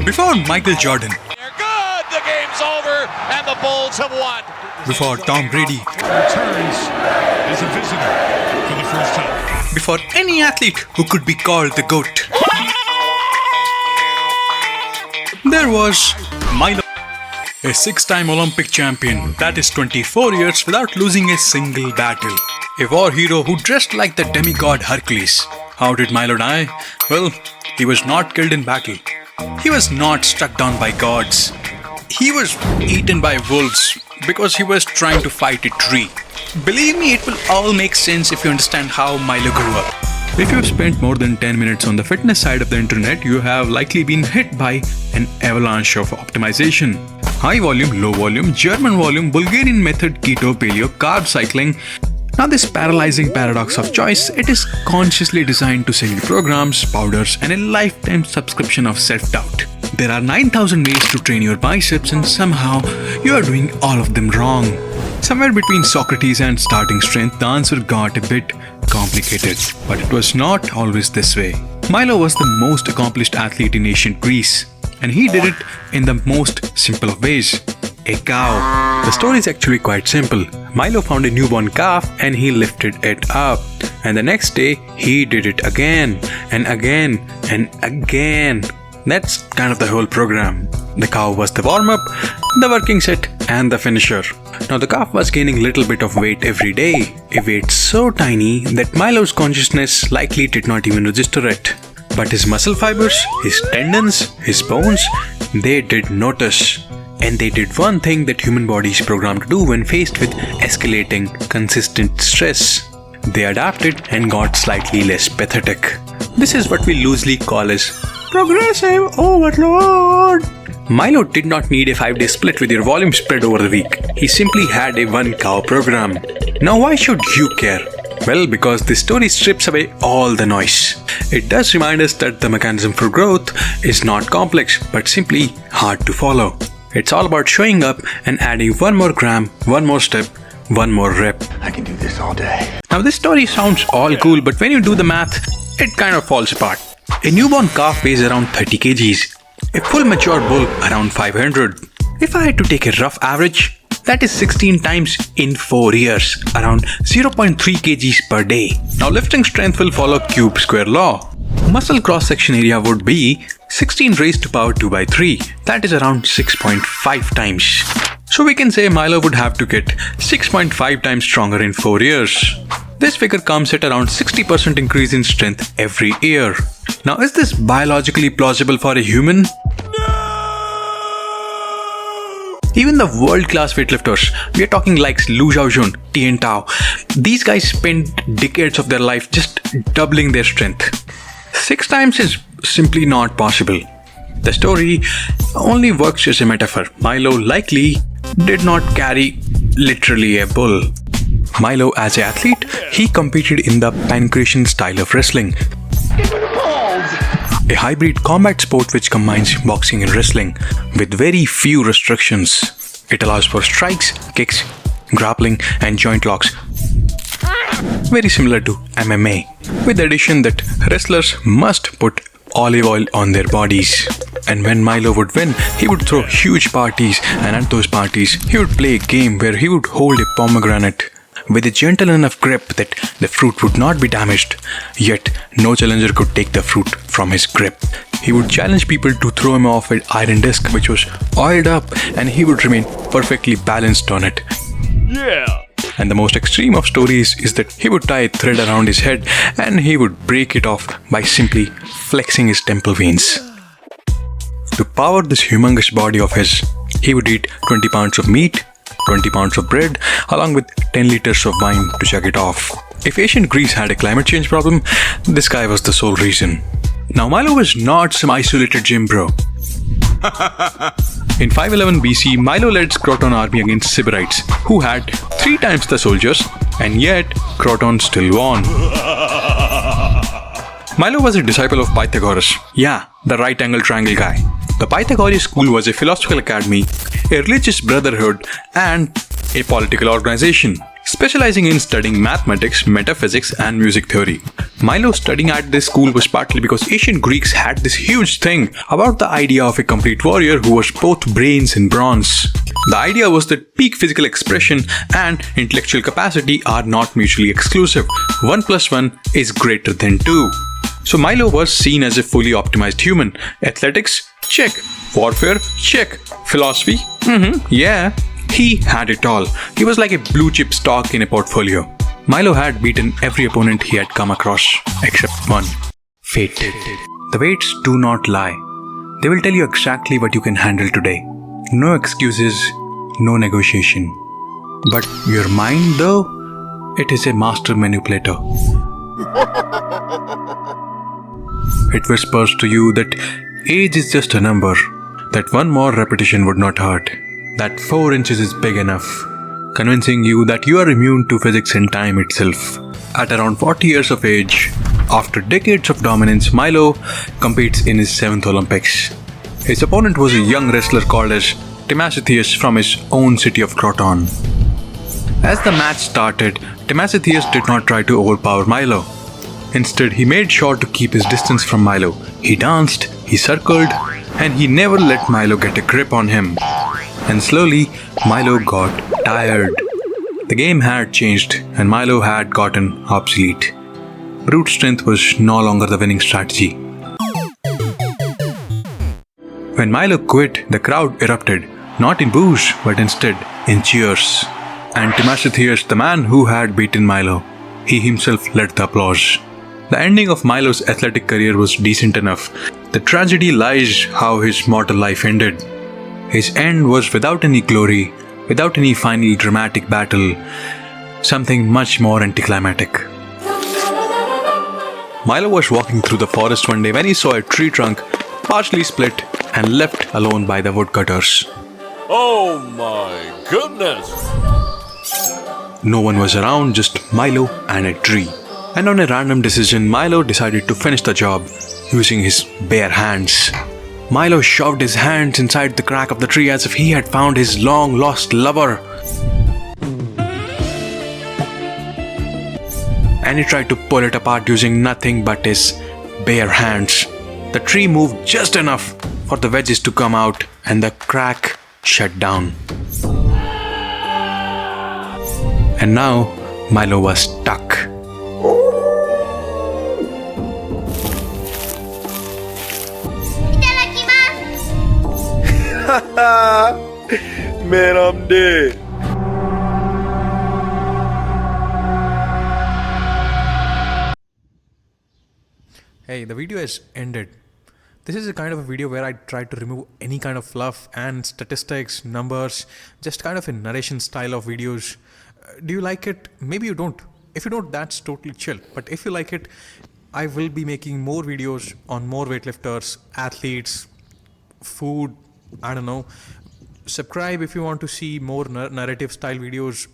Before Michael Jordan. They're good. The game's over, and the Bulls have won. Before Tom Brady. Returns as a visitor for the first time. Before any athlete who could be called the GOAT. There was Milo, a six-time Olympic champion, that is 24 years without losing a single battle. A war hero who dressed like the demigod Hercules. How did Milo die? Well, he was not killed in battle. He was not struck down by gods. He was eaten by wolves because he was trying to fight a tree. Believe me, it will all make sense if you understand how Milo grew up. If you have spent more than 10 minutes on the fitness side of the internet, you have likely been hit by an avalanche of optimization. High volume, low volume, German volume, Bulgarian method, keto, paleo, carb cycling. Now this paralyzing paradox of choice, it is consciously designed to sell you programs, powders and a lifetime subscription of self-doubt. There are 9,000 ways to train your biceps and somehow you are doing all of them wrong. Somewhere between Socrates and starting strength, the answer got a bit complicated. But it was not always this way. Milo was the most accomplished athlete in ancient Greece. And he did it in the most simple of ways. A cow. The story is actually quite simple. Milo found a newborn calf and he lifted it up. And the next day, he did it again and again and again. That's kind of the whole program. The cow was the warm-up, the working set and the finisher. Now the calf was gaining little bit of weight every day. A weight so tiny that Milo's consciousness likely did not even register it. But his muscle fibers, his tendons, his bones, they did notice. And they did one thing that human body is programmed to do when faced with escalating, consistent stress. They adapted and got slightly less pathetic. This is what we loosely call as progressive overload. Milo did not need a 5-day split with your volume spread over the week. He simply had a one-cow program. Now why should you care? Well, because this story strips away all the noise. It does remind us that the mechanism for growth is not complex, but simply hard to follow. It's all about showing up and adding one more gram, one more step, one more rep. I can do this all day. Now this story sounds all cool, but when you do the math, it kind of falls apart. A newborn calf weighs around 30 kgs. A full mature bull around 500. If I had to take a rough average, that is 16 times in 4 years, around 0.3 kgs per day. Now lifting strength will follow cube square law. Muscle cross-section area would be 16 raised to power 2 by 3. That is around 6.5 times. So we can say Milo would have to get 6.5 times stronger in 4 years. This figure comes at around 60% increase in strength every year. Now is this biologically plausible for a human? Even the world-class weightlifters, we are talking like Lu Xiaojun, Tien Tao, these guys spend decades of their life just doubling their strength. 6 times is simply not possible. The story only works as a metaphor. Milo likely did not carry literally a bull. Milo as an athlete, he competed in the pancration style of wrestling. A hybrid combat sport which combines boxing and wrestling with very few restrictions. It allows for strikes, kicks, grappling and joint locks. Very similar to MMA, with the addition that wrestlers must put olive oil on their bodies. And when Milo would win, he would throw huge parties, and at those parties, he would play a game where he would hold a pomegranate with a gentle enough grip that the fruit would not be damaged, yet no challenger could take the fruit from his grip. He would challenge people to throw him off an iron disc which was oiled up, and he would remain perfectly balanced on it. Yeah. And the most extreme of stories is that he would tie a thread around his head and he would break it off by simply flexing his temple veins. To power this humongous body of his, he would eat 20 pounds of meat, 20 pounds of bread, along with 10 liters of wine to chug it off. If ancient Greece had a climate change problem, this guy was the sole reason. Now Milo was not some isolated gym bro. In 511 BC, Milo led Croton army against Sybarites, who had 3 times the soldiers, and yet Croton still won. Milo was a disciple of Pythagoras. Yeah, the right angle triangle guy. The Pythagorean school was a philosophical academy, a religious brotherhood, and a political organization. specializing in studying mathematics, metaphysics, and music theory. Milo studying at this school was partly because ancient Greeks had this huge thing about the idea of a complete warrior who was both brains and bronze. The idea was that peak physical expression and intellectual capacity are not mutually exclusive. 1 plus 1 is greater than 2. So Milo was seen as a fully optimized human. Athletics? Check. Warfare? Check. Philosophy? Yeah. He had it all. He was like a blue chip stock in a portfolio. Milo had beaten every opponent he had come across, except one. Fate. The fates do not lie. They will tell you exactly what you can handle today. No excuses, no negotiation. But your mind, though, it is a master manipulator. It whispers to you that age is just a number, that one more repetition would not hurt, that 4 inches is big enough, convincing you that you are immune to physics and time itself. At around 40 years of age, after decades of dominance, Milo competes in his 7th Olympics. His opponent was a young wrestler called as Timasitheus from his own city of Croton. As the match started, Timasitheus did not try to overpower Milo. Instead, he made sure to keep his distance from Milo. He danced, he circled, and he never let Milo get a grip on him. And slowly, Milo got tired. The game had changed, and Milo had gotten obsolete. Brute strength was no longer the winning strategy. When Milo quit, the crowd erupted, not in boos, but instead in cheers. And Timasitheus, the man who had beaten Milo, he himself led the applause. The ending of Milo's athletic career was decent enough. The tragedy lies how his mortal life ended. His end was without any glory, without any final dramatic battle, something much more anticlimactic. Milo was walking through the forest one day when he saw a tree trunk partially split and left alone by the woodcutters. Oh my goodness! No one was around, just Milo and a tree. And on a random decision, Milo decided to finish the job using his bare hands. Milo shoved his hands inside the crack of the tree as if he had found his long-lost lover. And he tried to pull it apart using nothing but his bare hands. The tree moved just enough for the wedges to come out and the crack shut down. And now Milo was stuck. Man, I'm dead. Hey, the video has ended. This is a kind of a video where I try to remove any kind of fluff and statistics, numbers, just kind of a narration style of videos. Do you like it? Maybe you don't. If you don't, that's totally chill. But if you like it, I will be making more videos on more weightlifters, athletes, food, I don't know. Subscribe if you want to see more narrative style videos.